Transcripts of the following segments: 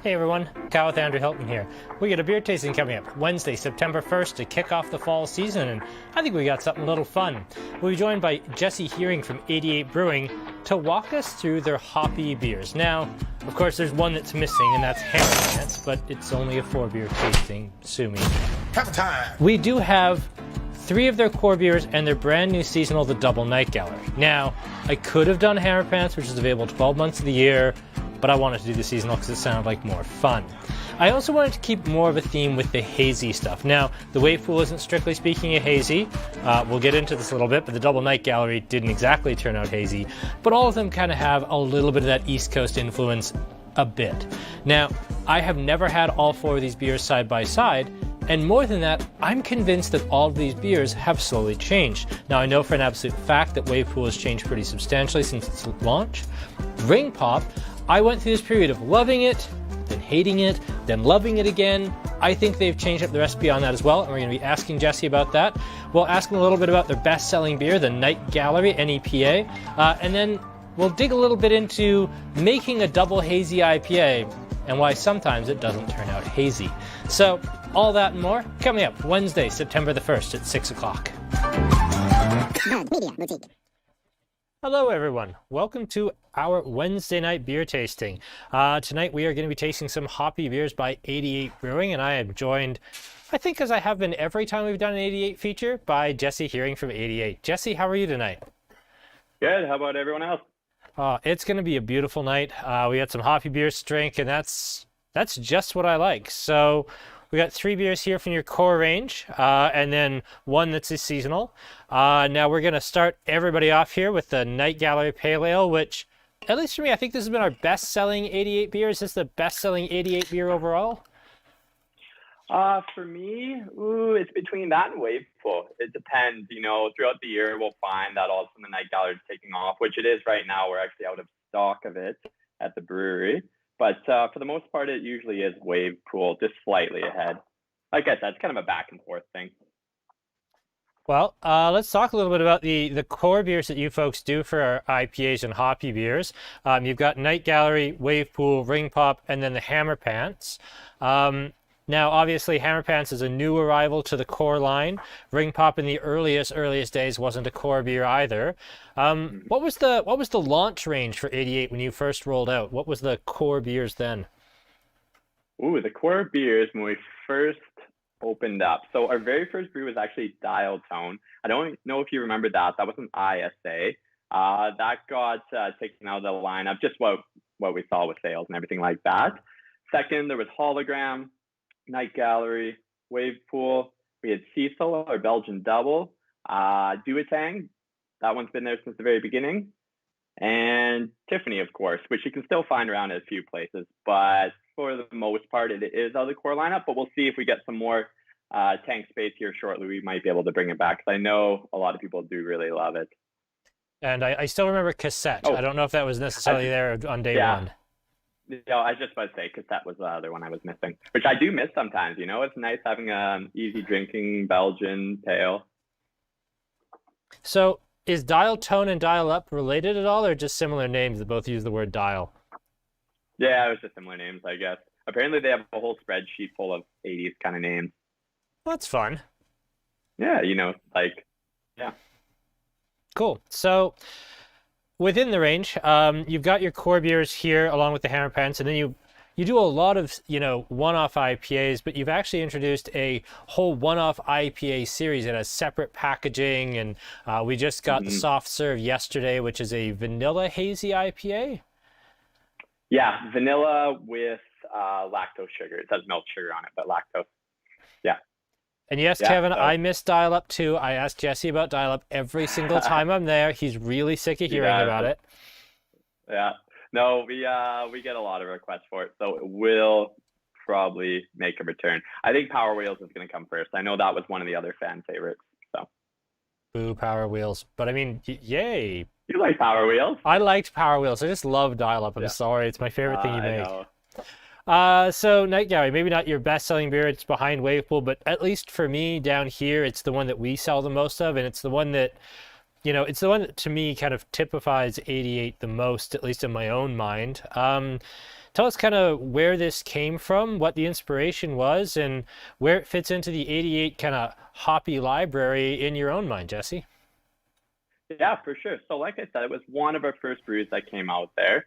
Hey everyone, Kyle with Andrew Hilton here. We got a beer tasting coming up Wednesday, September 1st to kick off the fall season, and I think we got something a little fun. We'll be joined by Jesse Heuring from 88 Brewing to walk us through their hoppy beers. Now, of course, there's one that's missing, and that's Hammer, but it's only a 4-beer tasting, sue me. Have a time! We do have 3 of their core beers and their brand new seasonal, the Double Night Gallery. Now, I could have done Hammer Pants, which is available 12 months of the year, but I wanted to do the seasonal because it sounded like more fun. I also wanted to keep more of a theme with the hazy stuff. Now, the Wave Pool isn't strictly speaking a hazy. We'll get into this a little bit, but the Double Night Gallery didn't exactly turn out hazy. But all of them kind of have a little bit of that East Coast influence, a bit. Now, I have never had all 4 of these beers side by side, and more than that, I'm convinced that all of these beers have slowly changed. Now, I know for an absolute fact that Wave Pool has changed pretty substantially since its launch. Ring Pop, I went through this period of loving it, then hating it, then loving it again. I think they've changed up the recipe on that as well, and we're going to be asking Jesse about that. We'll ask him a little bit about their best-selling beer, the Night Gallery, NEPA, and then we'll dig a little bit into making a double hazy IPA and why sometimes it doesn't turn out hazy. So, all that and more coming up Wednesday, September the 1st at 6 o'clock. Hello everyone, welcome to our Wednesday night beer tasting. Tonight we are going to be tasting some hoppy beers by 88 Brewing, and I am joined, I think as I have been every time we've done an 88 feature, by Jesse Heuring from 88. Jesse, how are you tonight? Good, how about everyone else? It's going to be a beautiful night. We got some hoppy beers to drink, and that's just what I like. So we got 3 beers here from your core range, and then 1 that's a seasonal. Now we're going to start everybody off here with the Night Gallery Pale Ale, which, at least for me, I think this has been our best-selling 88 beer. Is this the best-selling 88 beer overall? For me, it's between that and Wave Pool. It depends, throughout the year we'll find that all of a sudden the Night Gallery is taking off, which it is right now. We're actually out of stock of it at the brewery. But for the most part, it usually is Wave Pool, just slightly ahead. Like I said, it's kind of a back and forth thing. Well, let's talk a little bit about the core beers that you folks do for our IPAs and hoppy beers. You've got Night Gallery, Wave Pool, Ring Pop, and then the Hammer Pants. Now, obviously, Hammer Pants is a new arrival to the core line. Ring Pop in the earliest days wasn't a core beer either. What was the launch range for 88 when you first rolled out? What was the core beers then? The core beers when we first opened up. So our very first brew was actually Dial Tone. I don't know if you remember that. That was an ISA. That got taken out of the lineup, just what we saw with sales and everything like that. Second, there was Hologram, Night Gallery, Wave Pool. We had Cecil, our Belgian double. Duotang, that one's been there since the very beginning. And Tiffany, of course, which you can still find around at a few places. But for the most part, it is out of the core lineup. But we'll see if we get some more tank space here shortly. We might be able to bring it back, because I know a lot of people do really love it. And I still remember Cassette. I don't know if that was necessarily there on day one. I was just about to say Cassette was the other one I was missing, which I do miss sometimes. It's nice having easy drinking Belgian pale. So is Dial Tone and Dial Up related at all, or just similar names that both use the word dial? Yeah, it was just similar names, I guess. Apparently they have a whole spreadsheet full of 80s kind of names. Well, that's fun. Yeah, Cool. So within the range, you've got your core beers here along with the Hammer Pants, and then you do a lot of, one-off IPAs, but you've actually introduced a whole one-off IPA series that has separate packaging, and we just got the soft serve yesterday, which is a vanilla hazy IPA. Yeah, vanilla with lactose sugar. It says milk sugar on it, but lactose. Yeah. And yes, Kevin, I miss Dial Up too. I ask Jesse about Dial Up every single time I'm there. He's really sick of hearing about it. Yeah. No, we get a lot of requests for it, so it will probably make a return. I think Power Wheels is going to come first. I know that was one of the other fan favorites. So. Boo, Power Wheels. But I mean, yay. You like Power Wheels? I liked Power Wheels. I just love Dial Up. I'm sorry. It's my favorite thing you make. Know. So Night Gallery, maybe not your best-selling beer. It's behind Wave Pool, but at least for me down here, it's the one that we sell the most of, and it's the one that, it's the one that to me kind of typifies 88 the most, at least in my own mind. tell us kind of where this came from, what the inspiration was, and where it fits into the 88 kind of hoppy library in your own mind, Jesse. Yeah, for sure. So like I said, it was one of our first brews that came out there.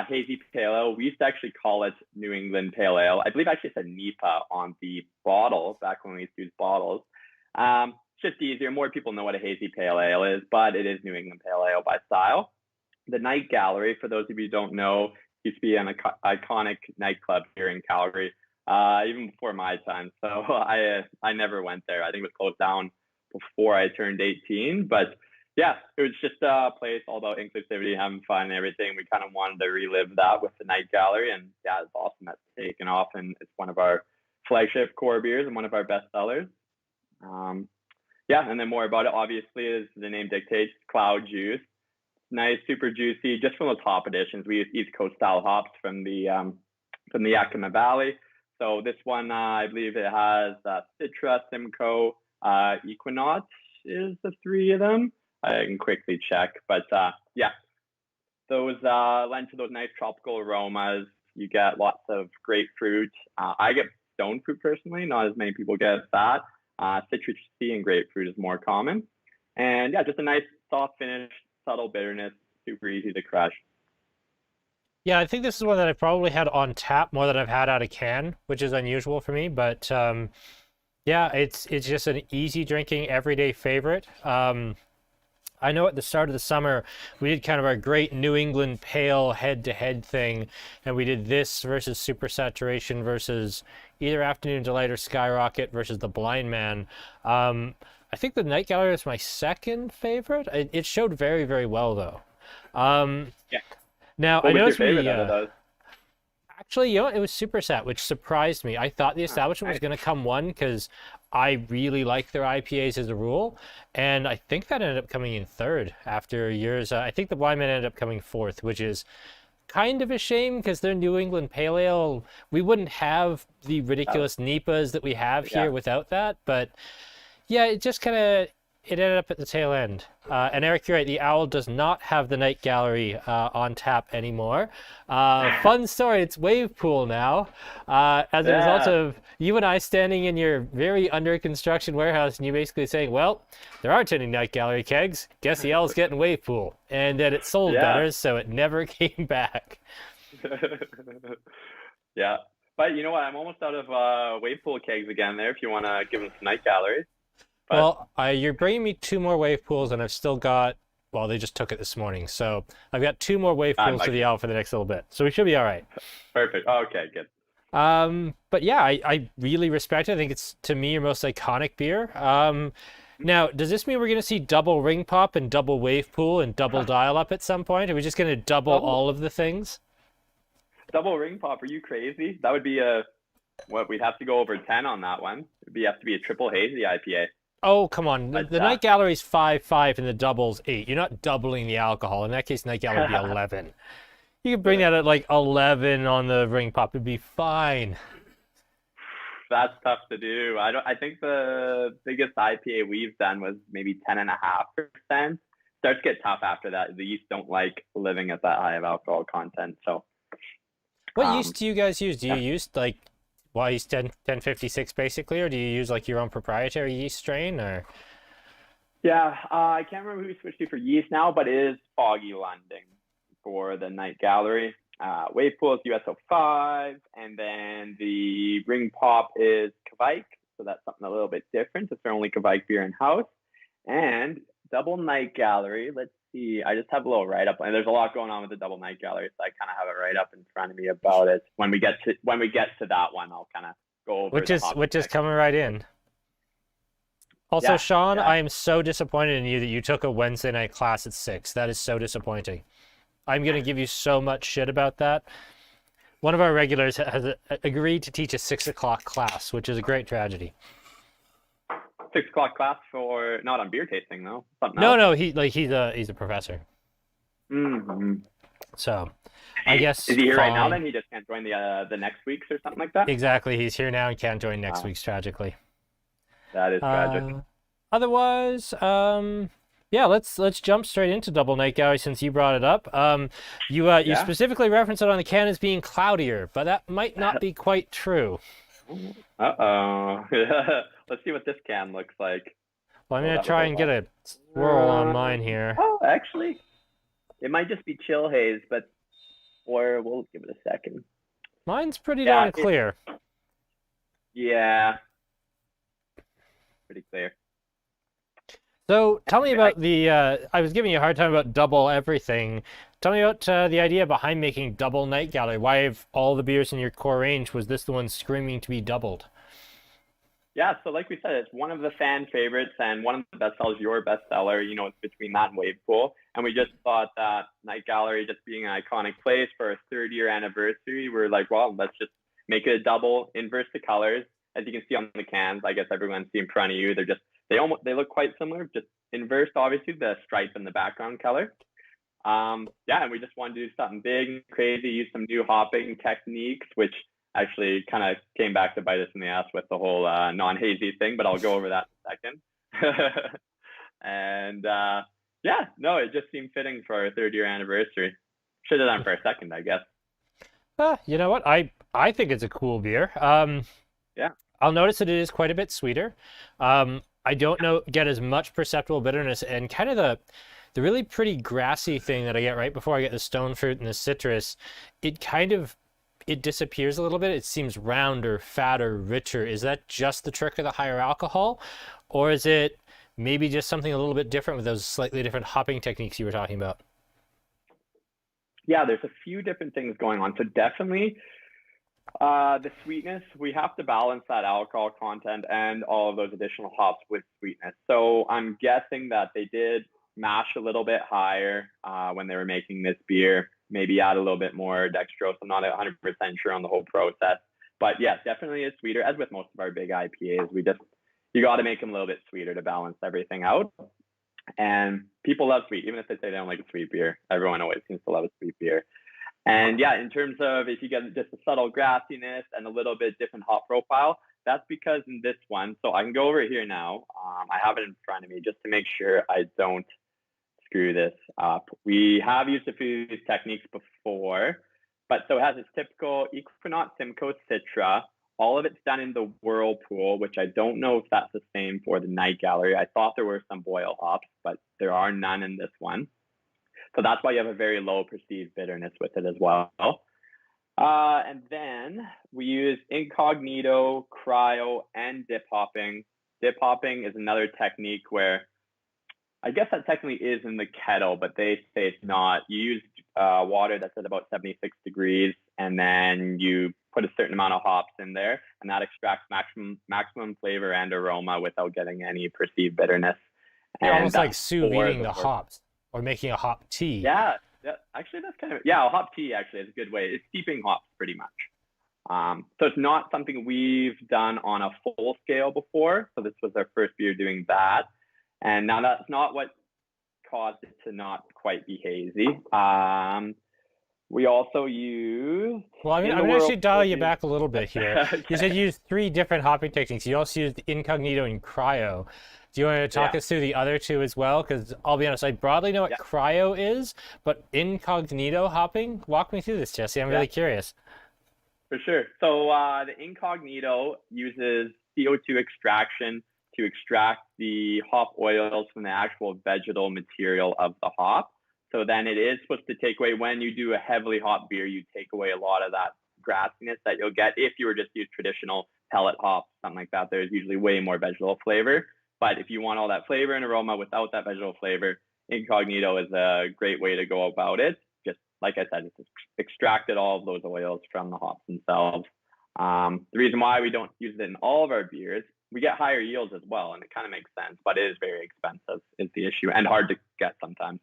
Hazy Pale Ale. We used to actually call it New England Pale Ale. I believe I actually said NEPA on the bottle back when we used to use bottles. Just easier. More people know what a Hazy Pale Ale is, but it is New England Pale Ale by style. The Night Gallery, for those of you who don't know, used to be an iconic nightclub here in Calgary, even before my time. So I never went there. I think it was closed down before I turned 18. But yeah, it was just a place all about inclusivity, having fun and everything. We kind of wanted to relive that with the Night Gallery. And yeah, it's awesome. That's taken off. And it's one of our flagship core beers and one of our best sellers. Yeah, and then more about it, obviously, as the name dictates, cloud juice. Nice, super juicy, just from the top additions. We use East Coast style hops from the Yakima Valley. So this one, I believe it has Citra, Simcoe, Equinox is the three of them. I can quickly check, but yeah, those lend to those nice tropical aromas. You get lots of grapefruit. I get stone fruit personally. Not as many people get that. Citrus and grapefruit is more common. And yeah, just a nice soft finish, subtle bitterness, super easy to crush. Yeah, I think this is one that I probably had on tap more than I've had out of can, which is unusual for me. But yeah, it's just an easy drinking everyday favorite. I know at the start of the summer, we did kind of our great New England pale head-to-head thing, and we did this versus Super Saturation versus either Afternoon Delight or Skyrocket versus the Blind Man. I think the Night Gallery is my second favorite. It showed very, very well, though. Yeah. Now, What I was your noticed favorite out of those? actually, you know, it was Super Sat, which surprised me. I thought the establishment was going to come one because I really like their IPAs as a rule, and I think that ended up coming in third after years. I think the Blind Man ended up coming fourth, which is kind of a shame because their New England Pale Ale, we wouldn't have the ridiculous NEPAs that we have here without that. But yeah, it just kind of, it ended up at the tail end. And Eric, you're right, the Owl does not have the Night Gallery on tap anymore. Fun story, it's Wave Pool now. As a result of you and I standing in your very under construction warehouse and you basically saying, well, there aren't any Night Gallery kegs. Guess the Owl's getting Wave Pool. And then it sold better, so it never came back. Yeah. But you know what? I'm almost out of Wave Pool kegs again there if you want to give them some Night Galleries. But... Well, you're bringing me 2 more Wave Pools, and I've still got, well, they just took it this morning. So I've got 2 more Wave Pools to the Owl for the next little bit. So we should be all right. Perfect. Okay, good. But yeah, I really respect it. I think it's, to me, your most iconic beer. Now, does this mean we're going to see double Ring Pop and double Wave Pool and double Dial Up at some point? Are we just going to double all of the things? Double Ring Pop, are you crazy? That would be what we'd have to go over 10 on that one. It'd have to be a triple hazy IPA. Oh, come on. The Night Gallery's 5.5 and the double's 8. You're not doubling the alcohol. In that case, Night Gallery would be 11. You could bring that at like 11 on the Ring Pop. It'd be fine. That's tough to do. I think the biggest IPA we've done was maybe 10.5%. Starts to get tough after that. The yeast don't like living at that high of alcohol content. So, what yeast do you guys use? Do you use like yeast 1056 basically, or do you use like your own proprietary yeast strain? Or yeah, I can't remember who we switched to for yeast now, but it is Foggy London for the Night Gallery. Wave Pool is USO5, and then the Ring Pop is Kveik, so that's something a little bit different. It's their only Kveik beer in house. And double Night Gallery, let's see, I just have a little write-up, and there's a lot going on with the double Night Gallery, so I kind of have a write-up in front of me about it. When we get to that one, I'll kind of go over which is coming right in. Also, Sean, I am so disappointed in you that you took a Wednesday night class at 6. That is so disappointing. I'm going to give you so much shit about that. One of our regulars has agreed to teach a 6 o'clock class, which is a great tragedy. 6 o'clock class for not on beer tasting though. No, he's a professor. Mm-hmm. So, I guess is he here right now? Then he just can't join the next week's or something like that. Exactly, he's here now and can't join next week's. Tragically. That is tragic. Otherwise, Yeah, let's jump straight into Double Night Gallery since you brought it up. You Yeah. specifically referenced it on the can as being cloudier, but that might not be quite true. Uh-oh. Let's see what this can looks like. Well, I'm Load gonna up with try a and get lot. a swirl on mine here. Oh, actually, it might just be chill haze, but or we'll give it a second. Mine's pretty Yeah, darn clear. yeah, pretty clear. So tell me I, about the. I was giving you a hard time about double everything. Tell me about the idea behind making Double Night Gallery. Why of all the beers in your core range was this the one screaming to be doubled? yeah, so like we said, it's one of the fan favorites and one of the best sellers, your bestseller. It's between that and Wave Pool. And we just thought that Night Gallery just being an iconic place for a third year anniversary, we're like, well, let's just make it a double, inverse the colors. As you can see on the cans, I guess everyone's see in front of you. They look quite similar, just inversed, obviously, the stripe in the background color. Yeah, and we just wanted to do something big and crazy, use some new hopping techniques, which actually kind of came back to bite us in the ass with the whole non-hazy thing, but I'll go over that in a second. And yeah, no, it just seemed fitting for our third year anniversary. Should have done for a second, I guess. You know what? I think it's a cool beer. Yeah. I'll notice that it is quite a bit sweeter. I don't get as much perceptible bitterness and kind of the really pretty grassy thing that I get right before I get the stone fruit and the citrus. It disappears a little bit. It seems rounder, fatter, richer. Is that just the trick of the higher alcohol, or is it maybe just something a little bit different with those slightly different hopping techniques you were talking about? Yeah, there's a few different things going on. So definitely the sweetness, we have to balance that alcohol content and all of those additional hops with sweetness. So I'm guessing that they did mash a little bit higher when they were making this beer, maybe add a little bit more dextrose. I'm not 100% sure on the whole process. But yeah, definitely is sweeter. As with most of our big IPAs, you got to make them a little bit sweeter to balance everything out. And people love sweet, even if they say they don't like a sweet beer. Everyone always seems to love a sweet beer. And yeah, in terms of if you get just a subtle grassiness and a little bit different hop profile, that's because in this one, so I can go over here now. I have it in front of me just to make sure I don't screw this up. We have used a few of these techniques before, but so it has its typical Equinox, Simcoe, Citra. All of it's done in the Whirlpool, which I don't know if that's the same for the Night Gallery. I thought there were some boil hops, but there are none in this one. So that's why you have a very low perceived bitterness with it as well. And then we use incognito, cryo, and dip hopping. Dip hopping is another technique where I guess that technically is in the kettle, but they say it's not. You use water that's at about 76 degrees, and then you put a certain amount of hops in there, and that extracts maximum flavor and aroma without getting any perceived bitterness. You're And almost like that's sous for videing the the hops or making a hop tea. Yeah, actually, that's kind of a hop tea actually is a good way. It's steeping hops pretty much. So it's not something we've done on a full scale before. So this was our first beer doing that, and now that's not what caused it to not quite be hazy. We also used. Well, I'm going to actually dial you back a little bit here. Okay. You said you used 3 different hopping techniques. You also used incognito and cryo. Do you want to talk us through the other 2 as well? Because I'll be honest, I broadly know what cryo is, but incognito hopping, walk me through this, Jesse. I'm really curious. For sure. So the incognito uses CO2 extraction to extract the hop oils from the actual vegetal material of the hop. So then it is supposed to take away, when you do a heavily hop beer, you take away a lot of that grassiness that you'll get if you were just use traditional pellet hops, something like that. There's usually way more vegetal flavor. But if you want all that flavor and aroma without that vegetal flavor, incognito is a great way to go about it. Just like I said, it's extracted all of those oils from the hops themselves. The reason why we don't use it in all of our beers, we get higher yields as well, and it kind of makes sense, but it is very expensive is the issue, and hard to get sometimes.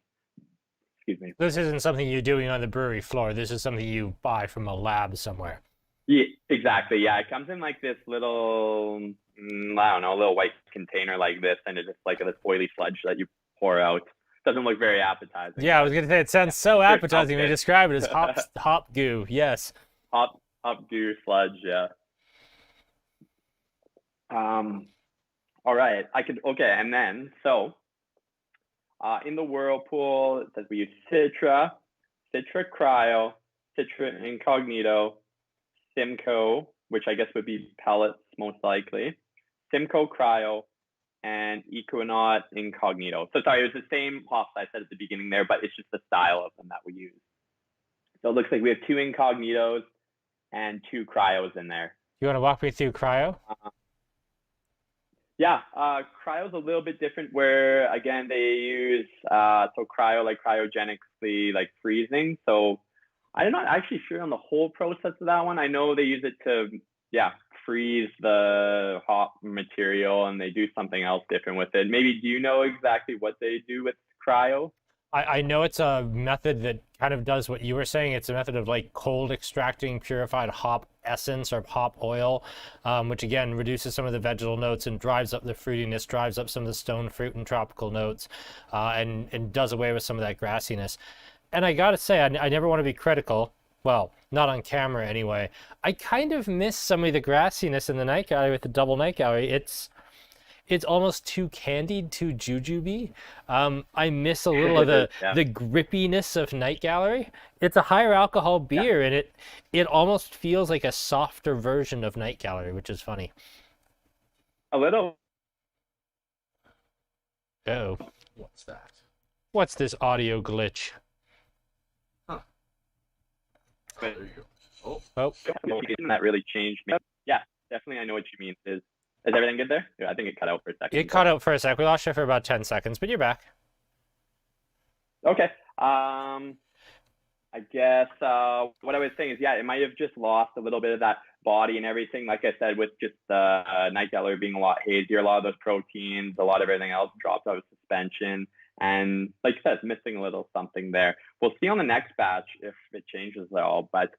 Excuse me. This isn't something you're doing on the brewery floor. This is something you buy from a lab somewhere. Yeah, exactly. Yeah, it comes in like this little, I don't know, a little white container like this, and it's just like this oily sludge that you pour out. Doesn't look very appetizing. Yeah, I was going to say, it sounds so appetizing when you describe it as hop goo. Yes. Hop goo sludge, yeah. All right, okay, and then, so In the whirlpool, it says we use Citra, Citra Cryo, Citra Incognito, Simcoe, which I guess would be pellets most likely, Simcoe Cryo, and Equinaut Incognito. So sorry, it was the same hops I said at the beginning there, but it's just the style of them that we use. So it looks like we have 2 Incognitos and 2 Cryos in there. You want to walk me through cryo? Yeah, cryo's a little bit different where, again, they use, so cryo, like cryogenically, like freezing. So I'm not actually sure on the whole process of that one. I know they use it to, freeze the hop material, and they do something else different with it. Maybe, do you know exactly what they do with cryo? I know it's a method that kind of does what you were saying. It's a method of like cold extracting purified hop essence or hop oil, which again reduces some of the vegetal notes and drives up the fruitiness, drives up some of the stone fruit and tropical notes, and does away with some of that grassiness. And I gotta say, I never want to be critical. Well, not on camera anyway. I kind of miss some of the grassiness in the night gallery with the double night gallery. It's almost too candied, too jujube. I miss a little of the grippiness of Night Gallery. It's a higher alcohol beer, and it almost feels like a softer version of Night Gallery, which is funny. A little. Oh, What's that? what's this audio glitch? Huh. There you go. Oh, That really changed me. Yeah, definitely. I know what you mean. Is everything good there? Yeah, I think it cut out for a second. it cut out for a sec. We lost you for about 10 seconds, but you're back. Okay. I guess what I was saying is, it might have just lost a little bit of that body and everything. Like I said, with just the Night Gallery being a lot hazier, a lot of those proteins, a lot of everything else dropped out of suspension. And like I said, it's missing a little something there. We'll see on the next batch if it changes at all. But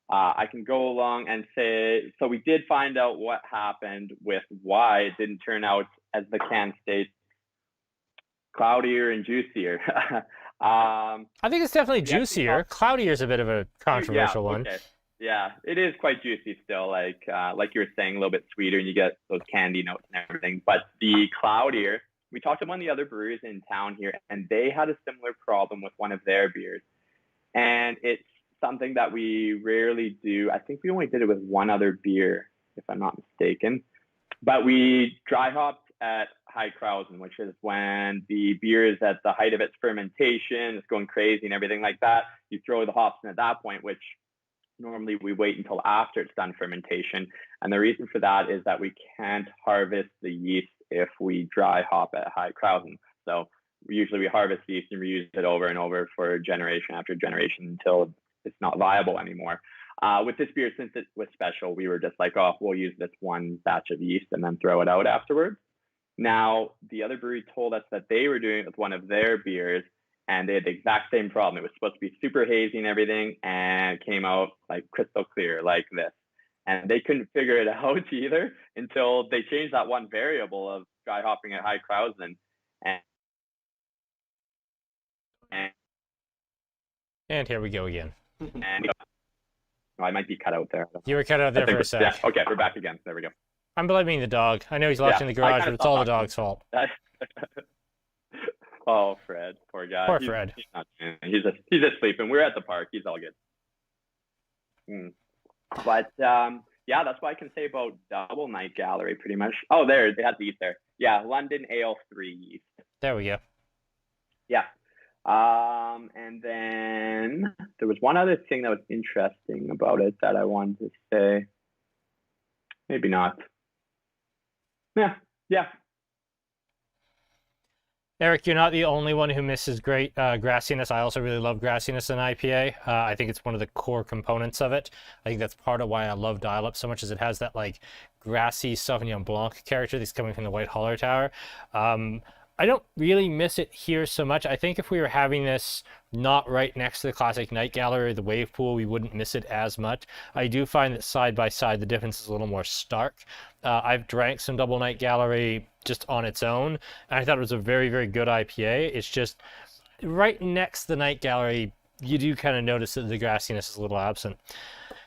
I can go along and say, so we did find out what happened with why it didn't turn out as the can states, cloudier and juicier. I think it's definitely juicier. Cloudier is a bit of a controversial one. Yeah, it is quite juicy still, like you were saying, a little bit sweeter, and you get those candy notes and everything. But the cloudier, we talked to one of the other breweries in town here, and they had a similar problem with one of their beers. And it's something that we rarely do. I think we only did it with one other beer, if I'm not mistaken. But we dry hopped at high Krausen, which is when the beer is at the height of its fermentation, it's going crazy and everything like that. You throw the hops in at that point, which normally we wait until after it's done fermentation. And the reason for that is that we can't harvest the yeast if we dry hop at high Krausen. So usually we harvest yeast and reuse it over and over for generation after generation until it's not viable anymore. With this beer, since it was special, we were just like, oh, we'll use this one batch of yeast and then throw it out afterwards. Now, the other brewery told us that they were doing it with one of their beers, and they had the exact same problem. It was supposed to be super hazy and everything, and it came out like crystal clear like this. And they couldn't figure it out either until they changed that one variable of dry hopping at high Krausen. And here we go again. And I might be cut out there. You were cut out there for a sec. Yeah, okay, we're back again. There we go. I'm blaming the dog. I know he's locked in the garage, but it's all the dog's fault. Oh, Fred, poor guy. Poor Fred. He's just sleeping. We're at the park. He's all good. But that's what I can say about Double Night Gallery, pretty much. Oh, they had the yeast there. Yeah, London Ale 3 yeast. There we go. Yeah. And then there was one other thing that was interesting about it that I wanted to say. Maybe not. Yeah. Eric, you're not the only one who misses great grassiness. I also really love grassiness in IPA. I think it's one of the core components of it. I think that's part of why I love Dial Up so much, as it has that like grassy Sauvignon Blanc character that's coming from the White Holler Tower. I don't really miss it here so much. I think if we were having this not right next to the classic Night Gallery or the Wave Pool, we wouldn't miss it as much. I do find that side by side, the difference is a little more stark. I've drank some Double Night Gallery just on its own, and I thought it was a very, very good IPA. It's just right next to the Night Gallery, you do kind of notice that the grassiness is a little absent.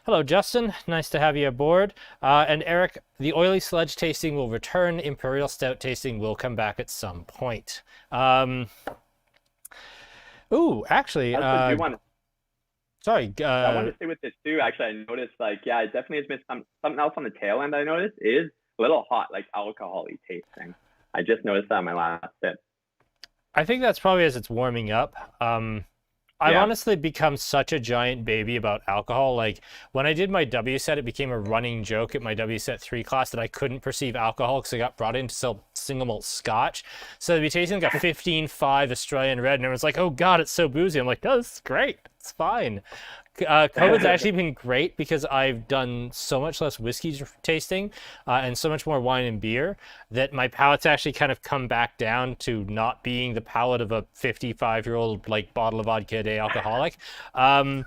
Hello, Justin. Nice to have you aboard. And Eric, the oily sludge tasting will return. Imperial Stout tasting will come back at some point. Ooh, actually, I also do want to. sorry. I wanted to stay with this too. Actually, I noticed like yeah, it definitely has missed something else on the tail end. I noticed is a little hot, like alcohol-y tasting. I just noticed that on my last sip. I think that's probably as it's warming up. I've Yeah. honestly become such a giant baby about alcohol. Like when I did my W set, it became a running joke at my W set 3 class that I couldn't perceive alcohol because I got brought in to sell single malt scotch. So they'd be tasting like a 15.5 Australian red, and everyone's like, "Oh God, it's so boozy." I'm like, "No, this is great. It's fine." COVID's actually been great because I've done so much less whiskey tasting and so much more wine and beer that my palate's actually kind of come back down to not being the palate of a 55-year-old like bottle of vodka a day alcoholic. And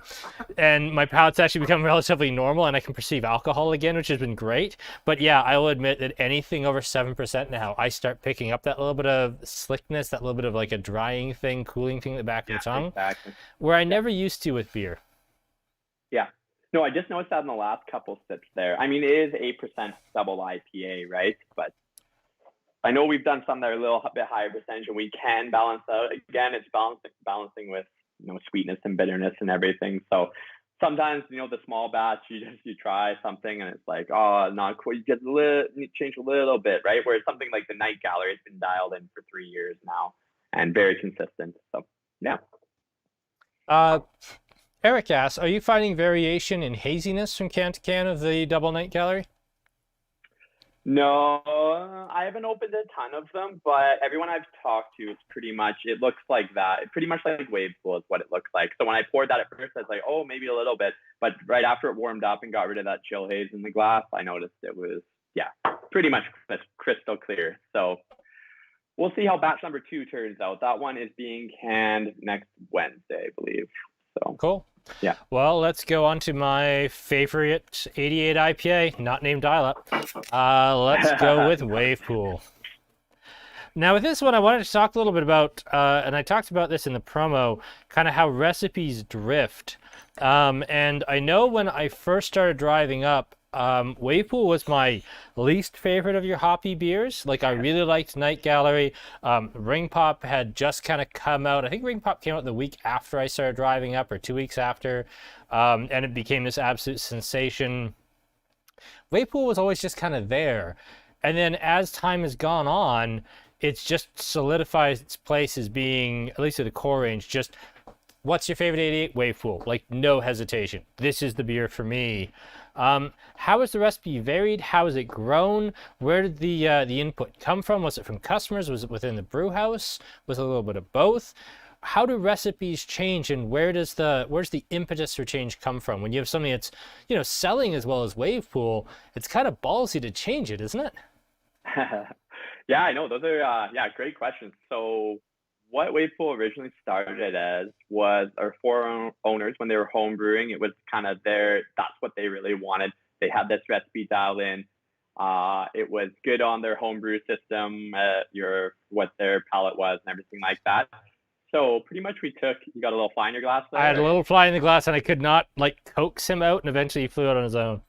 my palate's actually become relatively normal and I can perceive alcohol again, which has been great. But yeah, I will admit that anything over 7% now, I start picking up that little bit of slickness, that little bit of like a drying thing, cooling thing at the back of the tongue, Exactly. where I never used to with beer. Yeah. No, I just noticed that in the last couple sips there. I mean, it is 8% double IPA, right? But I know we've done some that are a little bit higher percentage, and we can balance out. Again, it's balancing with sweetness and bitterness and everything. So sometimes the small batch you try something and it's like not quite. You change a little bit, right? Whereas something like the Night Gallery has been dialed in for 3 years now and very consistent. So yeah. Eric asks, are you finding variation in haziness from can to can of the Double Night Gallery? No, I haven't opened a ton of them, but everyone I've talked to, it's pretty much, it looks like that. It's pretty much like wave pool is what it looks like. So when I poured that at first, I was like, oh, maybe a little bit. But right after it warmed up and got rid of that chill haze in the glass, I noticed it was, yeah, pretty much crystal clear. So we'll see how batch number 2 turns out. That one is being canned next Wednesday, I believe. So Cool. yeah. Well, let's go on to my favorite 88 IPA, not named dial-up. Let's go with Wave Pool. Now, with this one, I wanted to talk a little bit about, and I talked about this in the promo, kind of how recipes drift. And I know when I first started driving up, Wave Pool was my least favorite of your hoppy beers. Like, I really liked Night Gallery. Ring Pop had just kind of come out. I think Ring Pop came out the week after I started driving up, or 2 weeks after. And it became this absolute sensation. Wave Pool was always just kind of there. And then as time has gone on, it's just solidified its place as being, at least at the core range, just what's your favorite 88? Wave Pool. Like, no hesitation. This is the beer for me. How has the recipe varied? How has it grown? Where did the input come from? Was it from customers? Was it within the brew house? Was it a little bit of both? How do recipes change, and where's the impetus for change come from? When you have something that's selling as well as Wave Pool, it's kind of ballsy to change it, isn't it? Yeah, I know. Those are great questions. So what Wave Pool originally started as was our 4 owners, when they were home brewing, it was kind of that's what they really wanted. They had this recipe dialed in. It was good on their home brew system, what their palate was and everything like that. So pretty much you got a little fly in your glass there? I had a little fly in the glass and I could not coax him out, and eventually he flew out on his own.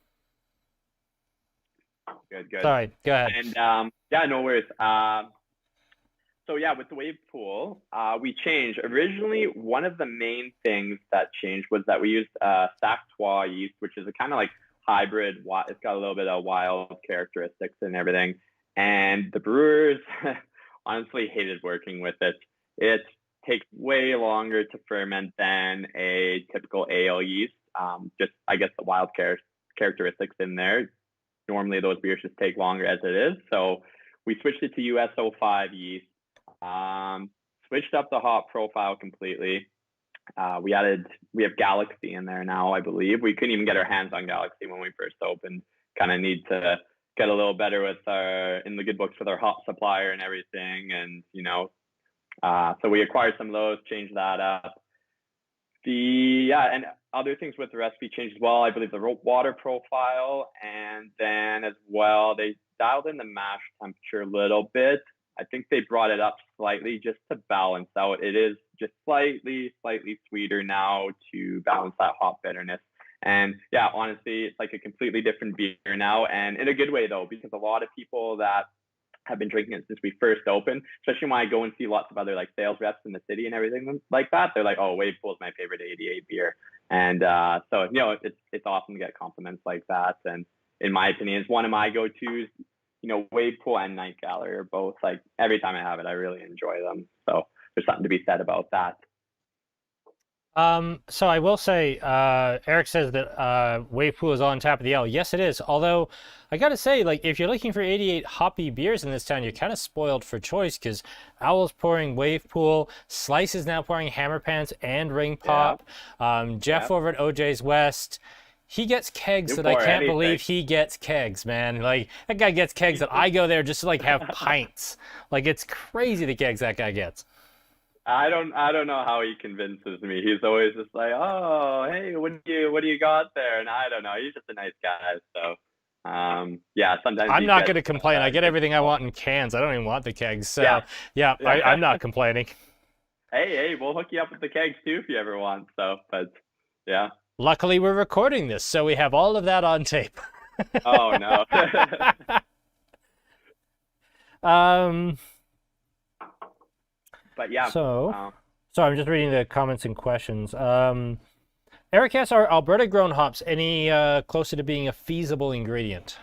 Good. Sorry, go ahead. And no worries. So yeah, with the Wave Pool, we changed. Originally, one of the main things that changed was that we used Sactois yeast, which is a kind of like hybrid. It's got a little bit of wild characteristics and everything. And the brewers honestly hated working with it. It takes way longer to ferment than a typical ale yeast. Just, I guess, the wild characteristics in there. Normally, those beers just take longer as it is. So we switched it to US-05 yeast. Switched up the hop profile completely. We have Galaxy in there now, I believe. We couldn't even get our hands on Galaxy when we first opened. Kind of need to get a little better in the good books with our hop supplier and everything. And, so we acquired some of those, changed that up. And other things with the recipe changed as well. I believe the water profile, and then as well, they dialed in the mash temperature a little bit. I think they brought it up slightly just to balance out. It is just slightly sweeter now to balance that hop bitterness. And yeah, honestly, it's like a completely different beer now, and in a good way though, because a lot of people that have been drinking it since we first opened, especially when I go and see lots of other like sales reps in the city and everything like that. They're like, oh, Wave Pool is my favorite 88 beer. And so, you know, it's awesome to get compliments like that. And in my opinion, it's one of my go-tos. You know, Wave Pool and Night Gallery are both, like, every time I have it, I really enjoy them. So there's something to be said about that. So I will say, Eric says that Wave Pool is on tap of the L. Yes, it is. Although I gotta say, like, if you're looking for 88 hoppy beers in this town, you're kind of spoiled for choice because Owl's pouring Wave Pool, Slice is now pouring Hammer Pants and Ring Pop. Jeff over at OJ's West, he gets kegs that I can't believe he gets kegs, man. Like, that guy gets kegs that I go there just to like have pints. Like, it's crazy the kegs that guy gets. I don't know how he convinces me. He's always just like, oh, hey, what do you got there? And I don't know. He's just a nice guy. So, yeah, sometimes I'm not going to complain. I get everything I want in cans. I don't even want the kegs. So, I'm not complaining. Hey, we'll hook you up with the kegs too if you ever want. So, but yeah. Luckily, we're recording this, so we have all of that on tape. Oh no. But yeah. So I'm just reading the comments and questions. Eric asks, are Alberta grown hops any closer to being a feasible ingredient?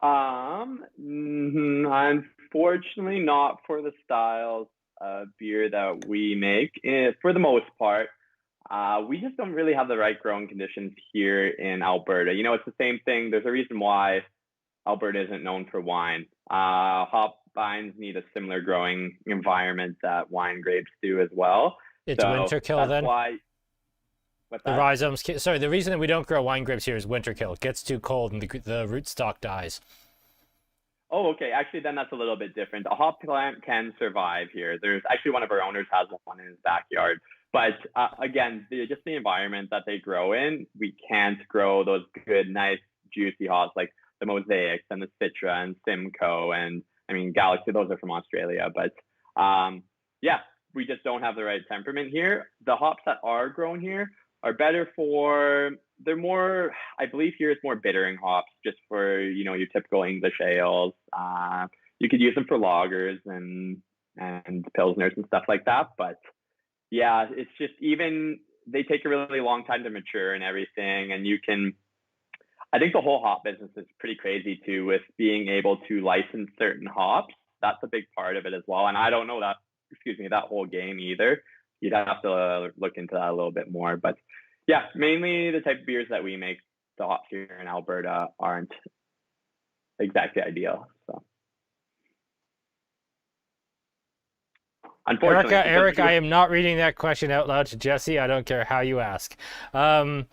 Unfortunately, not for the styles of beer that we make. For the most part, we just don't really have the right growing conditions here in Alberta. You know, it's the same thing. There's a reason why Alberta isn't known for wine. Hop vines need a similar growing environment that wine grapes do as well. It's winter kill then? Why, the rhizomes. Sorry, the reason that we don't grow wine grapes here is winter kill. It gets too cold and the rootstock dies. Oh, okay. Actually, then that's a little bit different. A hop plant can survive here. There's actually one of our owners has one in his backyard. But again, just the environment that they grow in, we can't grow those good, nice, juicy hops like the Mosaics and the Citra and Simcoe and, I mean, Galaxy. Those are from Australia. But yeah, we just don't have the right temperament here. The hops that are grown here are better they're more, I believe here it's more bittering hops, just for, you know, your typical English ales. You could use them for lagers and pilsners and stuff like that. But yeah, it's just, even they take a really long time to mature and everything. And I think the whole hop business is pretty crazy too, with being able to license certain hops. That's a big part of it as well. And I don't know that whole game either. You'd have to look into that a little bit more. But yeah, mainly the type of beers that we make, the hops here in Alberta aren't exactly ideal. So, unfortunately, Eric, I am not reading that question out loud to Jesse. I don't care how you ask. Nope,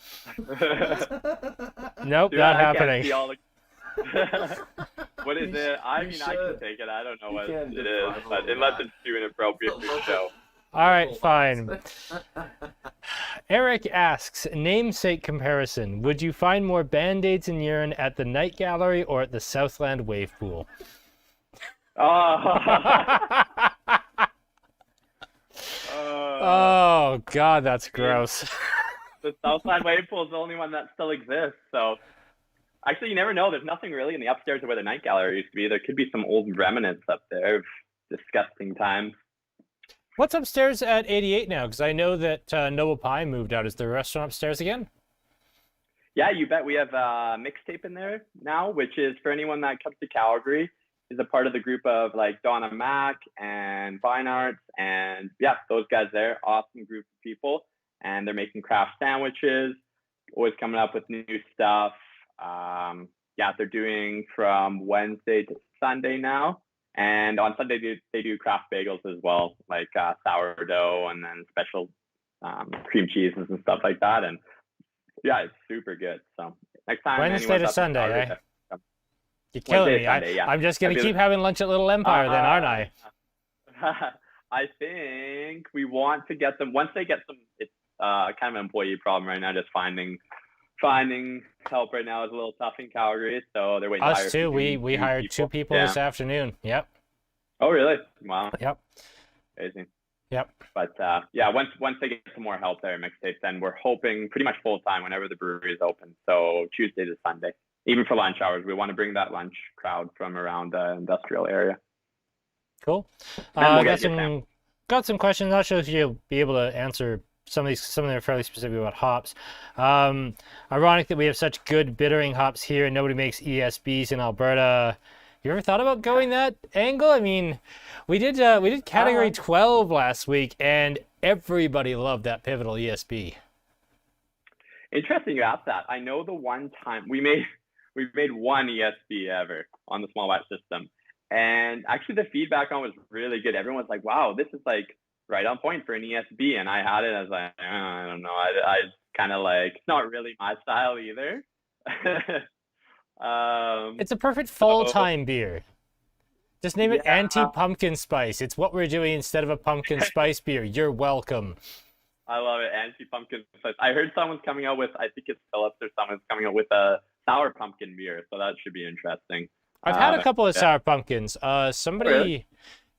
not happening. What is it? I mean, I can take it. I don't know what it is, but unless it's too inappropriate for the show. All right, fine. Eric asks, namesake comparison. Would you find more Band-Aids in urine at the Night Gallery or at the Southland Wave Pool? Oh, God, that's gross. The Southland Wave Pool is the only one that still exists, so... Actually, you never know. There's nothing really in the upstairs of where the Night Gallery used to be. There could be some old remnants up there of disgusting times. What's upstairs at 88 now? Because I know that Noble Pie moved out. Is the restaurant upstairs again? Yeah, you bet. We have a mixtape in there now, which is for anyone that comes to Calgary, is a part of the group of like Donna Mack and Fine Arts. And yeah, those guys there, awesome group of people. And they're making craft sandwiches, always coming up with new stuff. Yeah, they're doing from Wednesday to Sunday now. And on Sunday, they do craft bagels as well, like sourdough and then special cream cheeses and stuff like that. And yeah, it's super good. So next time, Wednesday to Sunday, eh? You're killing me. Sunday, yeah. I'm just going to keep having lunch at Little Empire then, aren't I? I think we want to get them, once they get them, it's kind of an employee problem right now, just finding help right now is a little tough in Calgary, so they're waiting. Us too. We hired two people this afternoon. Yep. Oh really? Wow. Yep. Amazing. Yep. But yeah, once they get some more help there at Mixtape, then we're hoping pretty much full time whenever the brewery is open. So Tuesday to Sunday. even for lunch hours. We want to bring that lunch crowd from around the industrial area. Cool. Then we'll get your Got some questions. Not sure if you'll be able to answer some of these. Some of them are fairly specific about hops. Ironic that we have such good bittering hops here and nobody makes ESBs in Alberta. You ever thought about going that angle? I mean, we did category 12 last week and everybody loved that pivotal ESB. Interesting you asked that. I know the one time we made one ESB ever on the small batch system. And actually the feedback on it was really good. Everyone was like, wow, this is like right on point for an ESB. And I had it, I was like, I don't know. I kind of like, it's not really my style either. It's a perfect fall-time beer. Just name it anti-pumpkin spice. It's what we're doing instead of a pumpkin spice beer. You're welcome. I love it. Anti-pumpkin spice. I heard someone's coming out with, I think it's Phillips or someone's coming out with a sour pumpkin beer. So that should be interesting. I've had a couple of sour pumpkins. Somebody, really?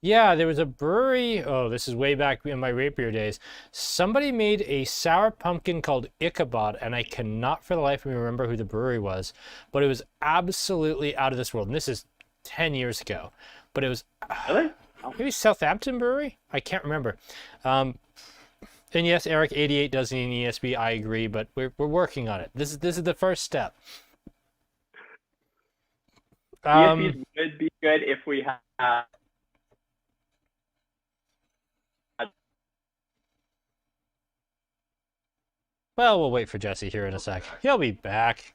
Yeah, there was a brewery. Oh, this is way back in my rapier days. Somebody made a sour pumpkin called Ichabod, and I cannot for the life of me remember who the brewery was, but it was absolutely out of this world. And this is 10 years ago, but it was really? Maybe Southampton Brewery. I can't remember. And yes, Eric, 88 does need an ESB. I agree, but we're working on it. This is the first step. ESBs would be good if we had. Well, we'll wait for Jesse here in a sec. He'll be back.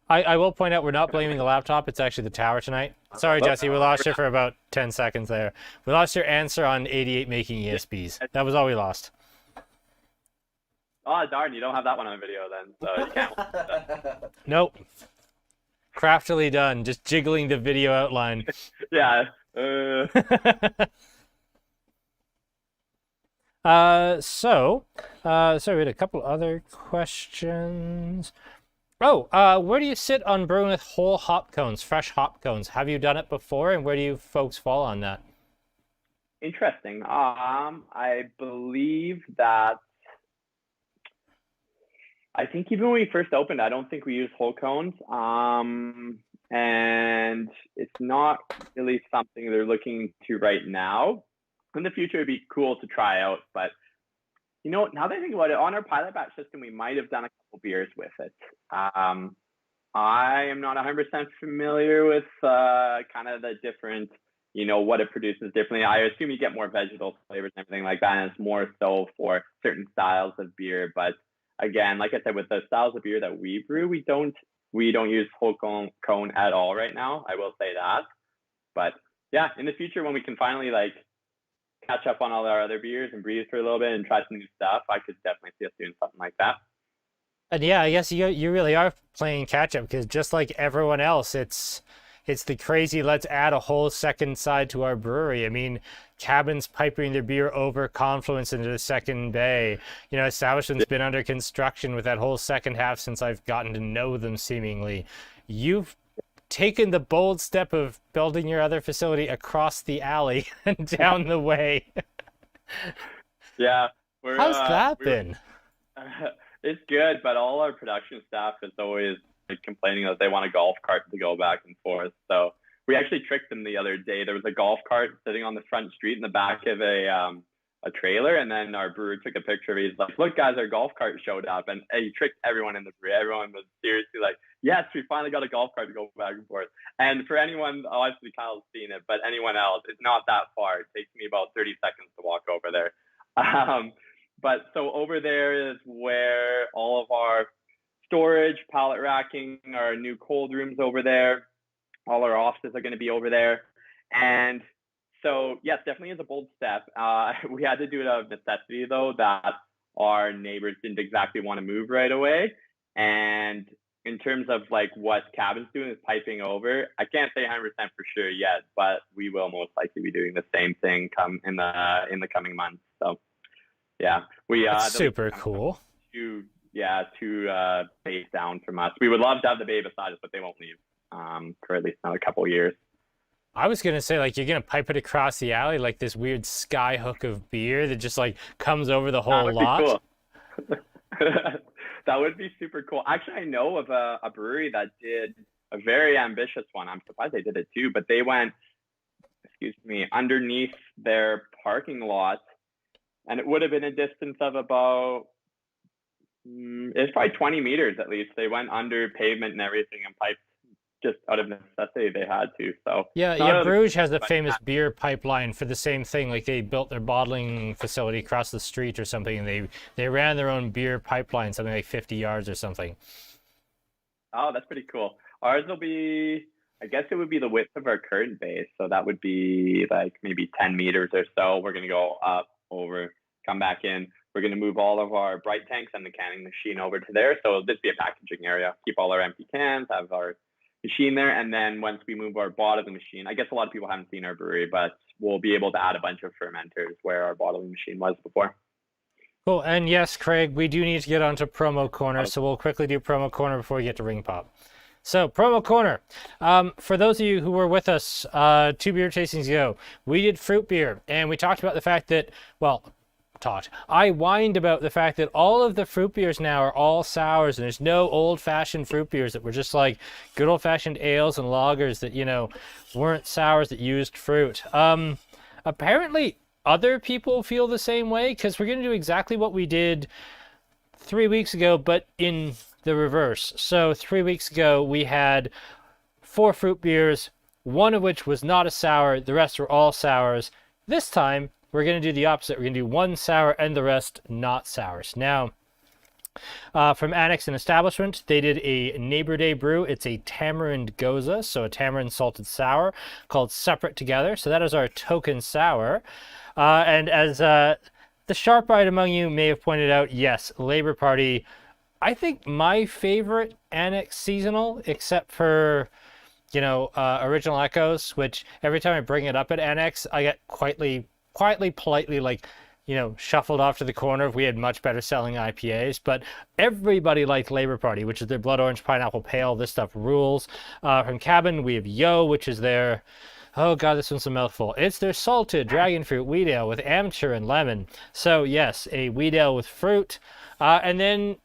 I will point out we're not blaming the laptop. It's actually the tower tonight. Sorry, Jesse, we lost you for about 10 seconds there. We lost your answer on 88 making ESBs. That was all we lost. Oh, darn, you don't have that one on video then, so you can't. Nope. Craftily done, just jiggling the video outline. Yeah. So we had a couple other questions. Where do you sit on brewing with whole hop cones, fresh hop cones? Have you done it before, and where do you folks fall on that? Interesting. I believe that I think even when we first opened, I don't think we used whole cones. And it's not really something they're looking to right now. In the future, it'd be cool to try out. But, you know, now that I think about it, on our pilot batch system, we might have done a couple beers with it. I am not 100% familiar with kind of the different, you know, what it produces differently. I assume you get more vegetable flavors and everything like that, and it's more so for certain styles of beer. But again, like I said, with the styles of beer that we brew, we don't use whole cone at all right now. I will say that. But yeah, in the future, when we can finally like catch up on all our other beers and breathe for a little bit and try some new stuff, I could definitely see us doing something like that. And yeah, I guess you really are playing catch up, because just like everyone else, it's the crazy, let's add a whole second side to our brewery. I mean, cabins piping their beer over Confluence into the second bay. You know, establishment's been under construction with that whole second half since I've gotten to know them seemingly. You've taken the bold step of building your other facility across the alley and down the way. Yeah. How's that been? It's good, but all our production staff is always like complaining that they want a golf cart to go back and forth. So we actually tricked them the other day. There was a golf cart sitting on the front street in the back of a trailer, and then our brewer took a picture of it. He's like, look guys, our golf cart showed up, and he tricked everyone in the brewery. Everyone was seriously like, yes, we finally got a golf cart to go back and forth. And for anyone, obviously Kyle's seen it, but anyone else, it's not that far. It takes me about 30 seconds to walk over there. But so over there is where all of our storage, pallet racking, our new cold rooms over there, all our offices are going to be over there. And so, yes, definitely is a bold step. We had to do it out of necessity, though, that our neighbors didn't exactly want to move right away. And in terms of like what Cabin's doing is piping over, I can't say 100% for sure yet, but we will most likely be doing the same thing come in the coming months. So, yeah, That's super cool. Two bays down from us. We would love to have the bay beside us, but they won't leave for at least another couple of years. I was gonna say, like, you're gonna pipe it across the alley like this weird sky hook of beer that just like comes over the whole lot. Cool. That would be super cool. Actually, I know of a brewery that did a very ambitious one. I'm surprised they did it too, but they went, underneath their parking lot, and it would have been a distance of about, it's probably 20 meters at least. They went under pavement and everything and piped just out of necessity. They had to. So yeah. Bruges has a famous beer pipeline for the same thing. Like they built their bottling facility across the street or something, and they ran their own beer pipeline, something like 50 yards or something. Oh, that's pretty cool. Ours will be, I guess it would be the width of our current base. So that would be like maybe 10 meters or so. We're going to go up, over, come back in. We're going to move all of our bright tanks and the canning machine over to there. So this be a packaging area. Keep all our empty cans, have our machine there. And then once we move our bottle of the machine, I guess a lot of people haven't seen our brewery, but we'll be able to add a bunch of fermenters where our bottling machine was before. Cool. And yes, Craig, we do need to get onto promo corner. So we'll quickly do promo corner before we get to ring pop. So promo corner, for those of you who were with us 2 beer tastings ago, we did fruit beer, and we talked about the fact that, I whined about the fact that all of the fruit beers now are all sours, and there's no old-fashioned fruit beers that were just like good old-fashioned ales and lagers that, weren't sours that used fruit. Apparently, other people feel the same way, because we're going to do exactly what we did 3 weeks ago, but in the reverse. So 3 weeks ago, we had 4 fruit beers, one of which was not a sour. The rest were all sours. This time, we're going to do the opposite. We're going to do 1 sour and the rest not sours. Now, from Annex and Establishment, they did a Neighbor Day brew. It's a Tamarind Goza, so a tamarind salted sour called Separate Together. So that is our token sour. And as the sharp-eyed among you may have pointed out, yes, Labor Party, I think my favorite Annex seasonal, except for, Original Echoes, which every time I bring it up at Annex, I get quietly, politely, shuffled off to the corner if we had much better selling IPAs. But everybody liked Labor Party, which is their Blood Orange Pineapple Pale. This stuff rules. From Cabin, we have Yo, which is their, oh god, this one's a mouthful. It's their salted dragon fruit wheat ale with amateur and lemon. So yes, a wheat ale with fruit. And then,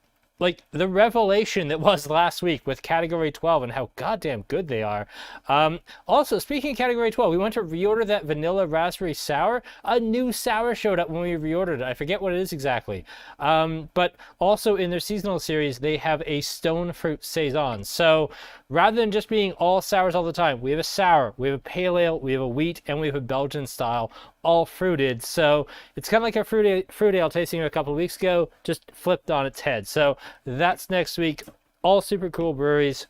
the revelation that was last week with Category 12 and how goddamn good they are. Also, speaking of Category 12, we went to reorder that Vanilla Raspberry Sour. A new sour showed up when we reordered it. I forget what it is exactly. But also in their seasonal series, they have a Stone Fruit Saison. So rather than just being all sours all the time, we have a sour, we have a pale ale, we have a wheat, and we have a Belgian style, all fruited. So it's kind of like our fruit ale tasting a couple of weeks ago, just flipped on its head. So that's next week. All super cool breweries.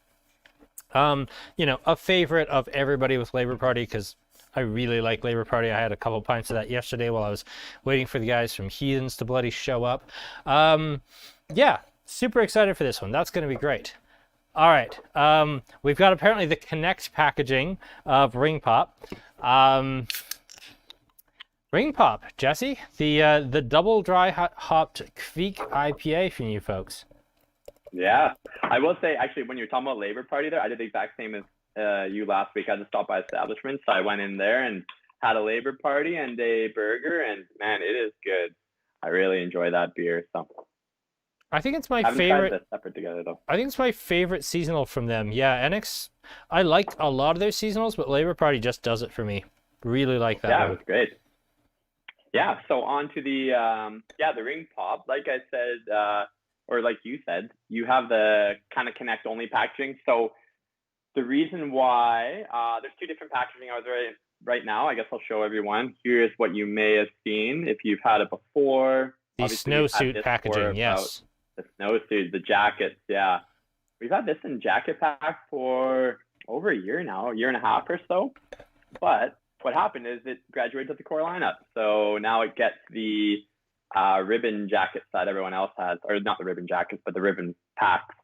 A favorite of everybody with Labor Party, because I really like Labor Party. I had a couple pints of that yesterday while I was waiting for the guys from Heathens to bloody show up. Yeah, super excited for this one. That's going to be great. All right. We've got apparently the Connect packaging of Ring Pop. Ring Pop, Jesse, the double dry hopped Kveik IPA from you folks. Yeah, I will say, actually, when you're talking about Labor Party there, I did the exact same as you last week. I had to stop by Establishment, so I went in there and had a Labor Party and a burger, and man, it is good. I really enjoy that beer. So I think it's my haven't favorite. tried the Separate Together though. I think it's my favorite seasonal from them. Yeah, NX. I like a lot of their seasonals, but Labor Party just does it for me. Really like that. Yeah, one. It was great. Yeah, so on to the the Ring Pop. Like I said, or like you said, you have the kind of Connect only packaging. So the reason why there's 2 different packaging out there right now. I guess I'll show everyone. Here's what you may have seen if you've had it before. The snowsuit packaging, yes. The snowsuit, the jackets, yeah. We've had this in jacket pack for over a year now, a year and a half or so. But what happened is it graduated to the core lineup. So now it gets the ribbon jackets that everyone else has, or not the ribbon jackets, but the ribbon packs.